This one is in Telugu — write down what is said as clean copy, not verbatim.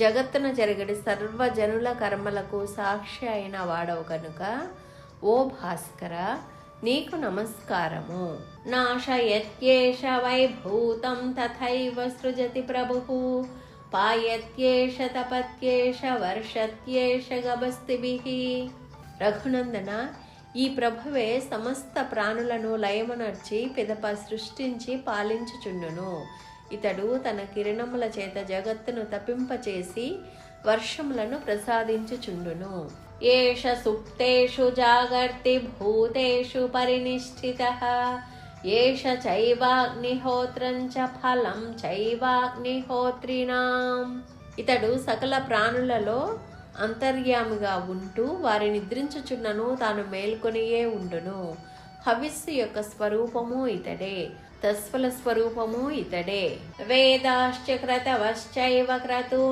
జగత్తున జరిగడి సర్వజనుల కర్మలకు సాక్షి అయిన వాడవు కనుక ఓ భాస్కర నీకు నమస్కారము. నాశయత్యేష వైభూతం తథైవ సృజతి ప్రభుః పాయత్యేష తపత్యేష వర్షత్యేష గభస్తిభిః. రఘునందన, ఈ ప్రభువే సమస్త ప్రాణులను లయమునర్చి పిదప సృష్టించి పాలించుచుండును. ఇతడు తన కిరణముల చేత జగత్తును తపింపచేసి వర్షములను ప్రసాదించుచుండును. ఏష సుప్తేషు జాగర్తి భూతేషు పరినిష్ఠితః ఏష చైవాగ్నిహోత్రం చ ఫలం చైవాగ్నిహోత్రిణాం. ఇతడు సకల ప్రాణులలో అంతర్యామిగా ఉంటూ వారి నిద్రించుచున్నను తాను మేల్కొనియే ఉండును. హవిస్సు యొక్క స్వరూపము ఇతడే, తస్ఫల స్వరూపము ఇతడే. వేదాశ్చ క్రతవశ్చైవ క్రతు